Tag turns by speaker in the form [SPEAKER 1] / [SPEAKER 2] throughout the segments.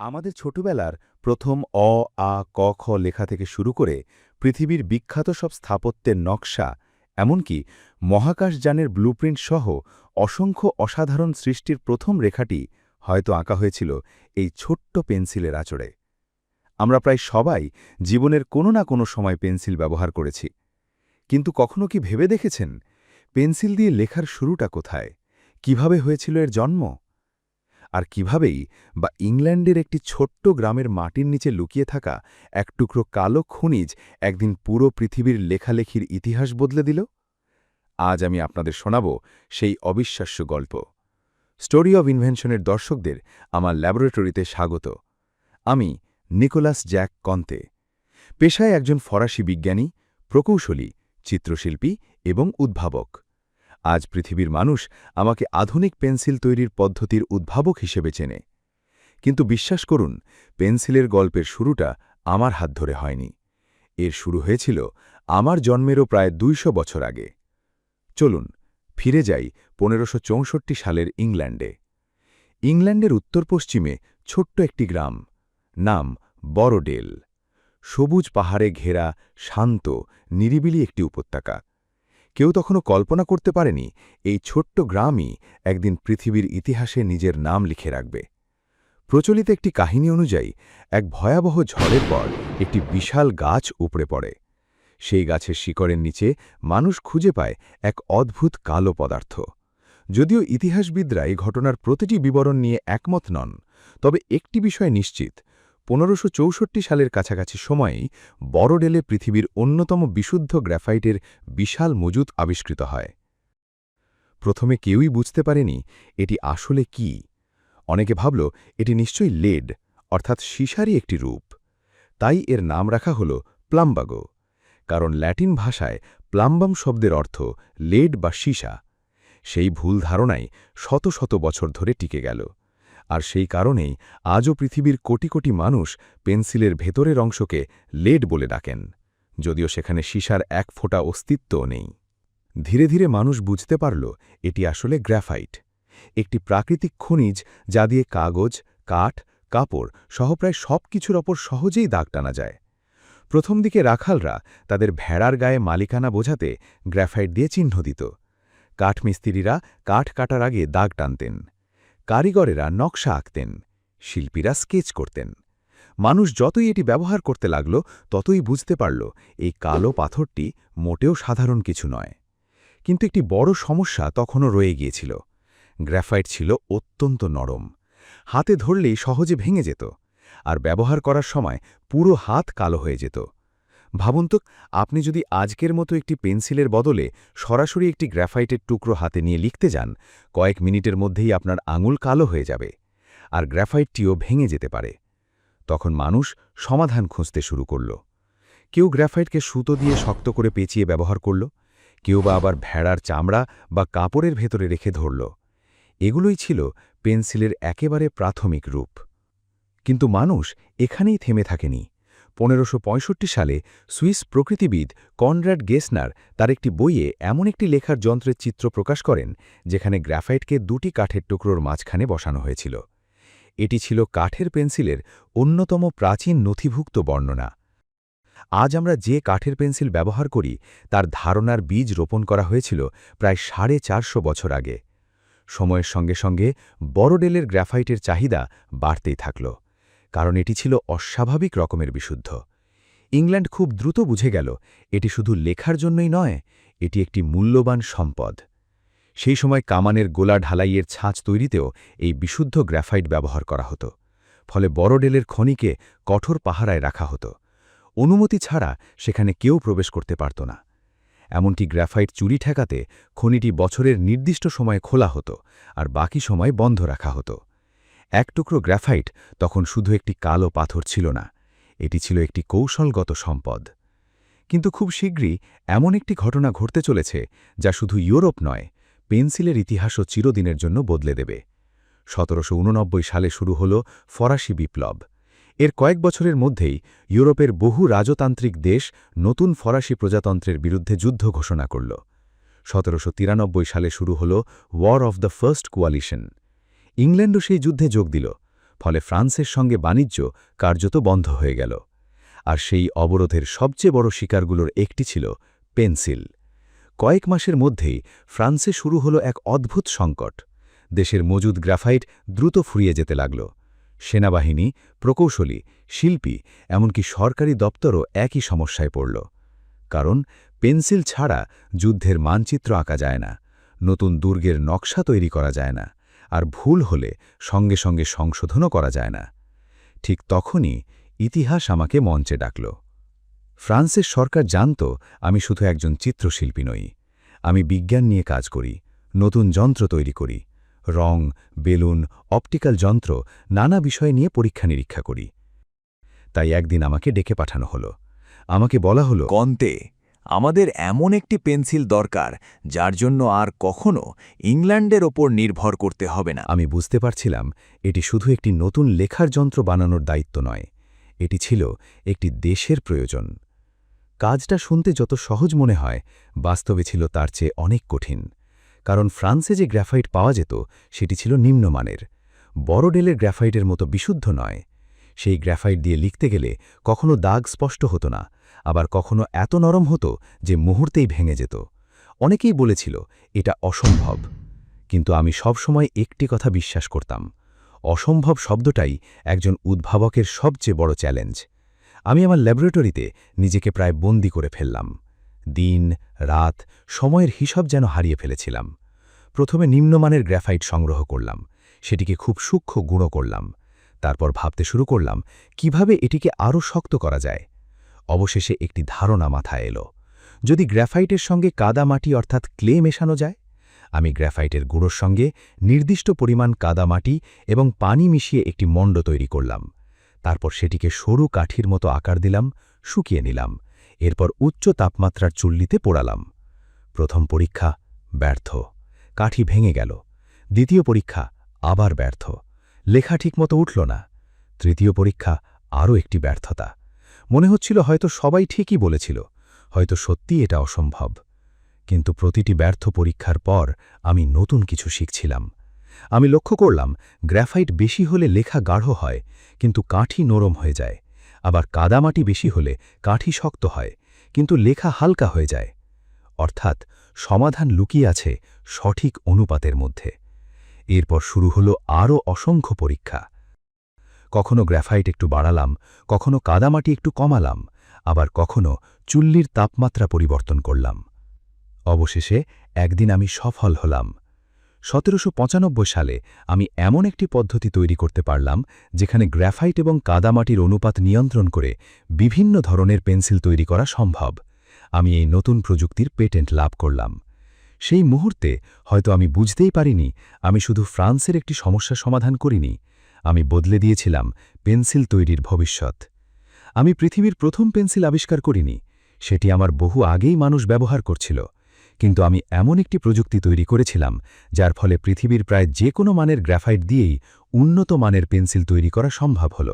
[SPEAKER 1] আমাদের ছোটবেলার প্রথম অ, আ, ক, খ লেখা থেকে শুরু করে পৃথিবীর বিখ্যাত সব স্থাপত্যের নকশা, এমনকি মহাকাশযানের ব্লুপ্রিন্ট সহ অসংখ্য অসাধারণ সৃষ্টির প্রথম রেখাটি হয়তো আঁকা হয়েছিল এই ছোট্ট পেন্সিলের আঁচড়ে। আমরা প্রায় সবাই জীবনের কোনো না কোনো সময় পেন্সিল ব্যবহার করেছি। কিন্তু কখনো কি ভেবে দেখেছেন, পেন্সিল দিয়ে লেখার শুরুটা কোথায়? কিভাবে হয়েছিল এর জন্ম? আর কিভাবেই বা ইংল্যান্ডের একটি ছোট্ট গ্রামের মাটির নিচে লুকিয়ে থাকা এক টুকরো কালো খনিজ একদিন পুরো পৃথিবীর লেখালেখির ইতিহাস বদলে দিল? আজ আমি আপনাদের শোনাব সেই অবিশ্বাস্য গল্প। স্টোরি অব ইনভেনশনের দর্শকদের আমার ল্যাবরেটরিতে স্বাগত। আমি নিকোলাস জ্যাক কন্তে, পেশায় একজন ফরাসি বিজ্ঞানী, প্রকৌশলী, চিত্রশিল্পী এবং উদ্ভাবক। আজ পৃথিবীর মানুষ আমাকে আধুনিক পেন্সিল তৈরির পদ্ধতির উদ্ভাবক হিসেবে চেনে। কিন্তু বিশ্বাস করুন, পেন্সিলের গল্পের শুরুটা আমার হাত ধরে হয়নি। এর শুরু হয়েছিল আমার জন্মেরও প্রায় ২০০ বছর আগে। চলুন ফিরে যাই ১৫৬৪ সালের ইংল্যান্ডে। ইংল্যান্ডের উত্তর-পশ্চিমে ছোট্ট একটি গ্রাম, নাম বড়ডেল। সবুজ পাহাড়ে ঘেরা, শান্ত, নিরিবিলি একটি উপত্যকা। কেউ তখনও কল্পনা করতে পারেনি এই ছোট্ট গ্রামই একদিন পৃথিবীর ইতিহাসে নিজের নাম লিখে রাখবে। প্রচলিত একটি কাহিনী অনুযায়ী এক ভয়াবহ ঝড়ের পর একটি বিশাল গাছ উপড়ে পড়ে। সেই গাছের শিকড়ের নিচে মানুষ খুঁজে পায় এক অদ্ভুত কালো পদার্থ। যদিও ইতিহাসবিদরা এই ঘটনার প্রতিটি বিবরণ নিয়ে একমত নন, তবে একটি বিষয় নিশ্চিত, ১৫৬৪ সালের কাছাকাছি সময়েই বড়ডেলে পৃথিবীর অন্যতম বিশুদ্ধ গ্র্যাফাইটের বিশাল মজুদ আবিষ্কৃত হয়। প্রথমে কেউই বুঝতে পারেনি এটি আসলে কি। অনেকে ভাবল এটি নিশ্চয়ই লেড, অর্থাৎ সীসারই একটি রূপ। তাই এর নাম রাখা হল প্লাম্বাগো, কারণ ল্যাটিন ভাষায় প্লাম্বাম শব্দের অর্থ লেড বা সীসা। সেই ভুল ধারণাই শত শত বছর ধরে টিকে গেল। আর সেই কারণেই আজও পৃথিবীর কোটি কোটি মানুষ পেন্সিলের ভেতরের অংশকে লেড বলে ডাকেন, যদিও সেখানে সীসার এক ফোঁটা অস্তিত্বও নেই। ধীরে ধীরে মানুষ বুঝতে পারল এটি আসলে গ্র্যাফাইট, একটি প্রাকৃতিক খনিজ যা দিয়ে কাগজ, কাঠ, কাপড় সহ প্রায় সব কিছুর ওপর সহজেই দাগ টানা যায়। প্রথম দিকে রাখালরা তাদের ভেড়ার গায়ে মালিকানা বোঝাতে গ্র্যাফাইট দিয়ে চিহ্ন দিত। কাঠমিস্ত্রিরা কাঠ কাটার আগে দাগ টানতেন, কারিগরেরা নকশা আঁকতেন, শিল্পীরা স্কেচ করতেন। মানুষ যতই এটি ব্যবহার করতে লাগল, ততই বুঝতে পারল এই কালো পাথরটি মোটেও সাধারণ কিছু নয়। কিন্তু একটি বড় সমস্যা তখনও রয়ে গিয়েছিল। গ্র্যাফাইট ছিল অত্যন্ত নরম, হাতে ধরলেই সহজে ভেঙে যেত, আর ব্যবহার করার সময় পুরো হাত কালো হয়ে যেত। ভাবুন তো, আপনি যদি আজকের মতো একটি পেন্সিলের বদলে সরাসরি একটি গ্র্যাফাইটের টুকরো হাতে নিয়ে লিখতে যান, কয়েক মিনিটের মধ্যেই আপনার আঙুল কালো হয়ে যাবে, আর গ্র্যাফাইটটিও ভেঙে যেতে পারে। তখন মানুষ সমাধান খুঁজতে শুরু করল। কেউ গ্র্যাফাইটকে সুতো দিয়ে শক্ত করে পেঁচিয়ে ব্যবহার করল, কেউ বা আবার ভেড়ার চামড়া বা কাপড়ের ভেতরে রেখে ধরল। এগুলোই ছিল পেন্সিলের একেবারে প্রাথমিক রূপ। কিন্তু মানুষ এখানেই থেমে থাকেনি। ১৫৬৫ সালে সুইস প্রকৃতিবিদ কনরাড গেসনার তার একটি বইয়ে এমন একটি লেখার যন্ত্রের চিত্র প্রকাশ করেন, যেখানে গ্র্যাফাইটকে দুটি কাঠের টুকরোর মাঝখানে বসানো হয়েছিল। এটি ছিল কাঠের পেন্সিলের অন্যতম প্রাচীন নথিভুক্ত বর্ণনা। আজ আমরা যে কাঠের পেন্সিল ব্যবহার করি, তার ধারণার বীজ রোপণ করা হয়েছিল প্রায় ৪৫০ বছর আগে। সময়ের সঙ্গে সঙ্গে বড়ডেলের গ্র্যাফাইটের চাহিদা বাড়তেই থাকল, কারণ এটি ছিল অস্বাভাবিক রকমের বিশুদ্ধ। ইংল্যান্ড খুব দ্রুত বুঝে গেল এটি শুধু লেখার জন্যই নয়, এটি একটি মূল্যবান সম্পদ। সেই সময় কামানের গোলা ঢালাইয়ের ছাঁচ তৈরিতেও এই বিশুদ্ধ গ্র্যাফাইট ব্যবহার করা হতো। ফলে বড়ডেলের খনিকে কঠোর পাহারায় রাখা হতো। অনুমতি ছাড়া সেখানে কেউ প্রবেশ করতে পারত না। এমনকি গ্র্যাফাইট চুরি ঠেকাতে খনিটি বছরের নির্দিষ্ট সময়ে খোলা হতো, আর বাকি সময় বন্ধ রাখা হতো। এক টুকরো গ্র্যাফাইট তখন শুধু একটি কালো পাথর ছিল না, এটি ছিল একটি কৌশলগত সম্পদ। কিন্তু খুব শীঘ্রই এমন একটি ঘটনা ঘটতে চলেছে যা শুধু ইউরোপ নয়, পেন্সিলের ইতিহাসও চিরদিনের জন্য বদলে দেবে। ১৭৮৯ সালে শুরু হল ফরাসি বিপ্লব। এর কয়েক বছরের মধ্যেই ইউরোপের বহু রাজতান্ত্রিক দেশ নতুন ফরাসি প্রজাতন্ত্রের বিরুদ্ধে যুদ্ধ ঘোষণা করল। ১৭৯৩ সালে শুরু হল war of the first coalition. ইংল্যান্ডও সেই যুদ্ধে যোগ দিল। ফলে ফ্রান্সের সঙ্গে বাণিজ্য কার্যত বন্ধ হয়ে গেল। আর সেই অবরোধের সবচেয়ে বড় শিকারগুলোর একটি ছিল পেন্সিল। কয়েক মাসের মধ্যেই ফ্রান্সে শুরু হলো এক অদ্ভুত সংকট। দেশের মজুদ গ্রাফাইট দ্রুত ফুরিয়ে যেতে লাগল। সেনাবাহিনী, প্রকৌশলী, শিল্পী, এমনকি সরকারি দপ্তরও একই সমস্যায় পড়ল। কারণ পেন্সিল ছাড়া যুদ্ধের মানচিত্র আঁকা যায় না, নতুন দুর্গের নকশা তৈরি করা যায় না, আর ভুল হলে সঙ্গে সঙ্গে সংশোধনও করা যায় না। ঠিক তখনই ইতিহাস আমাকে মঞ্চে ডাকল। ফ্রান্সের সরকার জানত আমি শুধু একজন চিত্রশিল্পী নই। আমি বিজ্ঞান নিয়ে কাজ করি, নতুন যন্ত্র তৈরি করি, রং, বেলুন, অপটিক্যাল যন্ত্র, নানা বিষয় নিয়ে পরীক্ষা নিরীক্ষা করি। তাই একদিন আমাকে ডেকে পাঠানো হলো। আমাকে বলা হলো,
[SPEAKER 2] কন্তে, আমাদের এমন একটি পেন্সিল দরকার যার জন্য আর কখনো ইংল্যান্ডের ওপর নির্ভর করতে হবে না।
[SPEAKER 1] আমি বুঝতে পারছিলাম এটি শুধু একটি নতুন লেখার যন্ত্র বানানোর দায়িত্ব নয়, এটি ছিল একটি দেশের প্রয়োজন। কাজটা শুনতে যত সহজ মনে হয়, বাস্তবে ছিল তার চেয়ে অনেক কঠিন। কারণ ফ্রান্সে যে গ্রাফাইট পাওয়া যেত সেটি ছিল নিম্নমানের, বড়ডেলের গ্রাফাইটের মতো বিশুদ্ধ নয়। সেই গ্রাফাইট দিয়ে লিখতে গেলে কখনো দাগ স্পষ্ট হতো না, আবার কখনো এত নরম হতো যে মুহূর্তেই ভেঙে যেত। অনেকেই বলেছিল এটা অসম্ভব, কিন্তু আমি সবসময় একটি কথা বিশ্বাস করতাম: অসম্ভব শব্দটাই একজন উদ্ভাবকের সবচেয়ে বড় চ্যালেঞ্জ। আমি আমার ল্যাবরেটরিতে নিজেকে প্রায় বন্দী করে ফেললাম। দিন, রাত, সময়ের হিসাব যেন হারিয়ে ফেলেছিলাম। প্রথমে নিম্নমানের গ্রাফাইট সংগ্রহ করলাম, সেটিকে খুব সূক্ষ্ম গুঁড়ো করলাম। তারপর ভাবতে শুরু করলাম কিভাবে এটিকে আরও শক্ত করা যায়। অবশেষে একটি ধারণা মাথায় এলো, যদি গ্রাফাইটের সঙ্গে কাদামাটি অর্থাৎ ক্লে মেশানো যায়। আমি গ্রাফাইটের গুঁড়োর সঙ্গে নির্দিষ্ট পরিমাণ কাদামাটি এবং পানি মিশিয়ে একটি মণ্ড তৈরি করলাম। তারপর সেটিকে সরু কাঠির মতো আকার দিলাম, শুকিয়ে নিলাম, এরপর উচ্চ তাপমাত্রার চুল্লিতে পোড়ালাম। প্রথম পরীক্ষা ব্যর্থ, কাঠি ভেঙে গেল। দ্বিতীয় পরীক্ষা আবার ব্যর্থ, লেখা ঠিকমতো উঠল না। তৃতীয় পরীক্ষা আরও একটি ব্যর্থতা। মনে হচ্ছিল হয়তো সবাই ঠিকই বলেছিল, হয়তো সত্যি এটা অসম্ভব। কিন্তু প্রতিটি ব্যর্থ পরীক্ষার পর আমি নতুন কিছু শিখছিলাম। আমি লক্ষ্য করলাম গ্রাফাইট বেশি হলে লেখা গাঢ় হয়, কিন্তু কাঠি নরম হয়ে যায়। আবার কাদামাটি বেশি হলে কাঠি শক্ত হয়, কিন্তু লেখা হালকা হয়ে যায়। অর্থাৎ সমাধান লুকিয়ে আছে সঠিক অনুপাতের মধ্যে। এরপর শুরু হলো আরও অসংখ্য পরীক্ষা। কখনো গ্রাফাইট একটু বাড়ালাম, কখনো কাদামাটি একটু কমালাম, আবার কখনো চুল্লির তাপমাত্রা পরিবর্তন করলাম। অবশেষে একদিন আমি সফল হলাম। 1795 সালে আমি এমন একটি পদ্ধতি তৈরি করতে পারলাম যেখানে গ্রাফাইট এবং কাদামাটির অনুপাত নিয়ন্ত্রণ করে বিভিন্ন ধরনের পেন্সিল তৈরি করা সম্ভব। আমি এই নতুন প্রযুক্তির পেটেন্ট লাভ করলাম। সেই মুহূর্তে হয়তো আমি বুঝতেই পারিনি আমি শুধু ফ্রান্সের একটি সমস্যা সমাধান করিনি, আমি বদলে দিয়েছিলাম পেন্সিল তৈরির ভবিষ্যৎ। আমি পৃথিবীর প্রথম পেন্সিল আবিষ্কার করিনি, সেটি আমার বহু আগেই মানুষ ব্যবহার করছিল। কিন্তু আমি এমন একটি প্রযুক্তি তৈরি করেছিলাম যার ফলে পৃথিবীর প্রায় যে কোনো মানের গ্রাফাইট দিয়েই উন্নত মানের পেন্সিল তৈরি করা সম্ভব হল।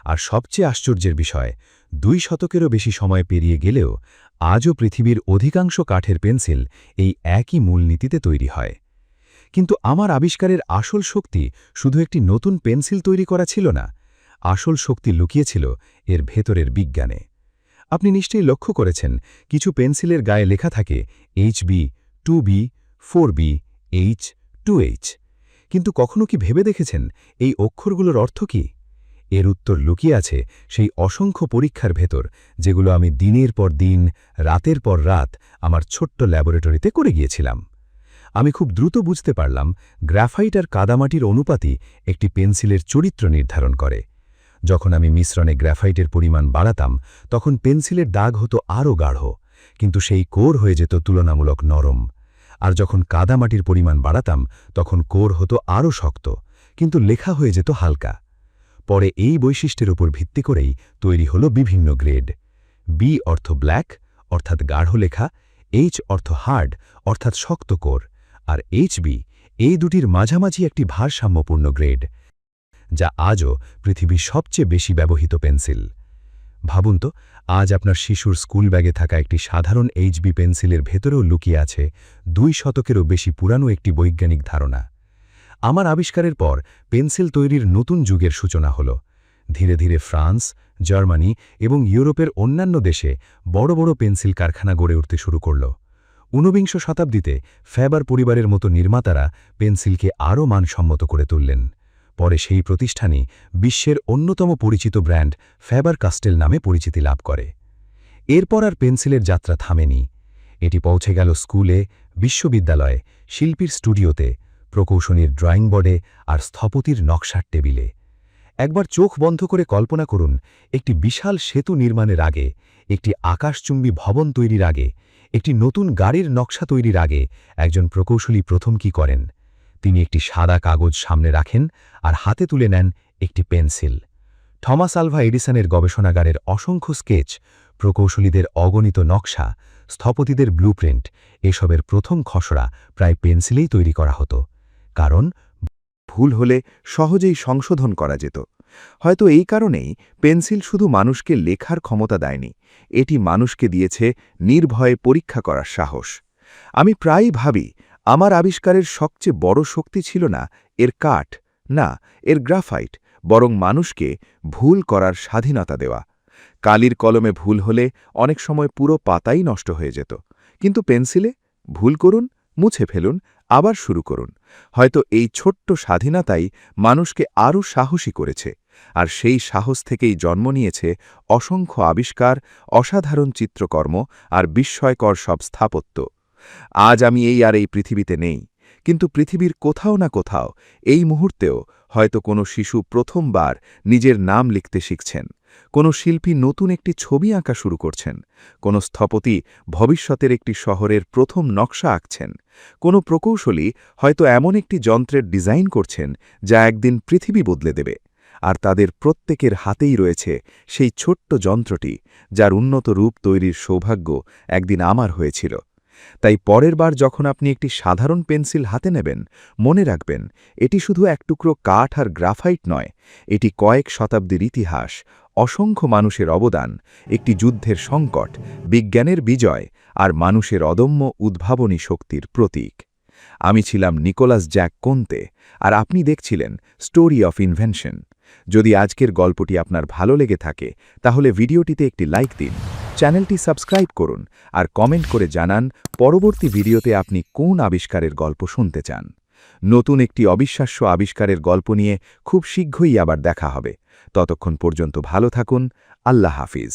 [SPEAKER 1] আর সবচেয়ে আশ্চর্যের বিষয়, 2 শতকেরও বেশি সময় পেরিয়ে গেলেও আজও পৃথিবীর অধিকাংশ কাঠের পেন্সিল এই একই মূলনীতিতে তৈরি হয়। কিন্তু আমার আবিষ্কারের আসল শক্তি শুধু একটি নতুন পেন্সিল তৈরি করা ছিল না, আসল শক্তি লুকিয়েছিল এর ভেতরের বিজ্ঞানে। আপনি নিশ্চয়ই লক্ষ্য করেছেন কিছু পেন্সিলের গায়ে লেখা থাকে HB, 2B, 4B, H, 2H। কিন্তু কখনো কি ভেবে দেখেছেন এই অক্ষরগুলোর অর্থ কি? এর উত্তর লুকিয়ে আছে সেই অসংখ্য পরীক্ষার ভেতর, যেগুলো আমি দিনের পর দিন, রাতের পর রাত আমার ছোট্ট ল্যাবরেটরিতে করে গিয়েছিলাম। আমি খুব দ্রুত বুঝতে পারলাম গ্রাফাইট আর কাদামাটির অনুপাতই একটি পেন্সিলের চরিত্র নির্ধারণ করে। যখন আমি মিশ্রণে গ্রাফাইটের পরিমাণ বাড়াতাম তখন পেন্সিলের দাগ হতো আরও গাঢ়, কিন্তু সেই কোর হয়ে যেত তুলনামূলক নরম। আর যখন কাদামাটির পরিমাণ বাড়াতাম তখন কোর হতো আরও শক্ত, কিন্তু লেখা হয়ে যেত হালকা। পরে এই বৈশিষ্ট্যের উপর ভিত্তি করেই তৈরি হলো বিভিন্ন গ্রেড। বি অর্থ ব্ল্যাক অর্থাৎ গাঢ় লেখা, এইচ অর্থ হার্ড অর্থাৎ শক্ত কোর, আর HB এই দুটির মাঝামাঝি একটি ভারসাম্যপূর্ণ গ্রেড, যা আজও পৃথিবীর সবচেয়ে বেশি ব্যবহৃত পেন্সিল। ভাবুন তো, আজ আপনার শিশুর স্কুল ব্যাগে থাকা একটি সাধারণ HB পেন্সিলের ভেতরেও লুকিয়ে আছে 2 শতকেরও বেশি পুরানো একটি বৈজ্ঞানিক ধারণা। আমার আবিষ্কারের পর পেন্সিল তৈরির নতুন যুগের সূচনা হল। ধীরে ধীরে ফ্রান্স, জার্মানি এবং ইউরোপের অন্যান্য দেশে বড় বড় পেন্সিল কারখানা গড়ে উঠতে শুরু করল। ঊনবিংশ শতাব্দীতে ফ্যাবার পরিবারের মতো নির্মাতারা পেন্সিলকে আরও মানসম্মত করে তুললেন। পরে সেই প্রতিষ্ঠানই বিশ্বের অন্যতম পরিচিত ব্র্যান্ড ফ্যাবার কাস্টেল নামে পরিচিতি লাভ করে। এরপর আর পেন্সিলের যাত্রা থামেনি। এটি পৌঁছে গেল স্কুলে, বিশ্ববিদ্যালয়ে, শিল্পীর স্টুডিওতে, প্রকৌশলীর ড্রয়িং বোর্ডে আর স্থপতির নকশার টেবিলে। একবার চোখ বন্ধ করে কল্পনা করুন, একটি বিশাল সেতু নির্মাণের আগে, একটি আকাশচুম্বী ভবন তৈরির আগে, একটি নতুন গাড়ির নকশা তৈরির আগে একজন প্রকৌশলী প্রথম কি করেন? তিনি একটি সাদা কাগজ সামনে রাখেন আর হাতে তুলে নেন একটি পেন্সিল। থমাস আলভা এডিসনের গবেষণাগারের অসংখ্য স্কেচ, প্রকৌশলীদের অগণিত নকশা, স্থপতিদের ব্লুপ্রিন্ট, এসবের প্রথম খসড়া প্রায় পেন্সিলেই তৈরি করা হতো। কারণ ভুল হলে সহজেই সংশোধন করা যেত। হয়তো এই কারণেই পেন্সিল শুধু মানুষকে লেখার ক্ষমতা দেয়নি, এটি মানুষকে দিয়েছে নির্ভয়ে পরীক্ষা করার সাহস। আমি প্রায়ই ভাবি, আমার আবিষ্কারের সবচেয়ে বড় শক্তি ছিল না এর কাঠ, না এর গ্রাফাইট, বরং মানুষকে ভুল করার স্বাধীনতা দেওয়া। কালির কলমে ভুল হলে অনেক সময় পুরো পাতাই নষ্ট হয়ে যেত, কিন্তু পেন্সিলে ভুল করুন, মুছে ফেলুন, আবার শুরু করুন। হয়তো এই ছোট্ট স্বাধীনতাই মানুষকে আরও সাহসী করেছে, আর সেই সাহস থেকেই জন্ম নিয়েছে অসংখ্য আবিষ্কার, অসাধারণ চিত্রকর্ম আর বিস্ময়কর সব স্থাপত্য। আজ আমি এই পৃথিবীতে নেই, কিন্তু পৃথিবীর কোথাও না কোথাও এই মুহূর্তেও হয়তো কোনো শিশু প্রথমবার নিজের নাম লিখতে শিখছেন, কোনো শিল্পী নতুন একটি ছবি আঁকা শুরু করছেন, কোনো স্থপতি ভবিষ্যতের একটি শহরের প্রথম নকশা আঁকছেন, কোনো প্রকৌশলী হয়তো এমন একটি যন্ত্রের ডিজাইন করছেন যা একদিন পৃথিবী বদলে দেবে। আর তাদের প্রত্যেকের হাতেই রয়েছে সেই ছোট্ট যন্ত্রটি, যার উন্নত রূপ তৈরির সৌভাগ্য একদিন আমার হয়েছিল। তাই পরের বার যখন আপনি একটি সাধারণ পেন্সিল হাতে নেবেন, মনে রাখবেন এটি শুধু এক টুকরো কাঠ আর গ্রাফাইট নয়, এটি কয়েক শতাব্দীর ইতিহাস, অসংখ্য মানুষের অবদান, একটি যুদ্ধের সংকট, বিজ্ঞানের বিজয় আর মানুষের অদম্য উদ্ভাবনী শক্তির প্রতীক। আমি ছিলাম নিকোলাস জ্যাক কোন্তে, আর আপনি দেখছিলেন স্টোরি অফ ইনভেনশন। যদি আজকের গল্পটি আপনার ভালো লেগে থাকে, তাহলে ভিডিওটিতে একটি লাইক দিন, চ্যানেলটি সাবস্ক্রাইব করুন আর কমেন্ট করে জানান পরবর্তী ভিডিওতে আপনি কোন আবিষ্কারের গল্প শুনতে চান। নতুন একটি অবিশ্বাস্য আবিষ্কারের গল্প নিয়ে খুব শীঘ্রই আবার দেখা হবে। ততক্ষণ পর্যন্ত ভালো থাকুন। আল্লাহ হাফিজ।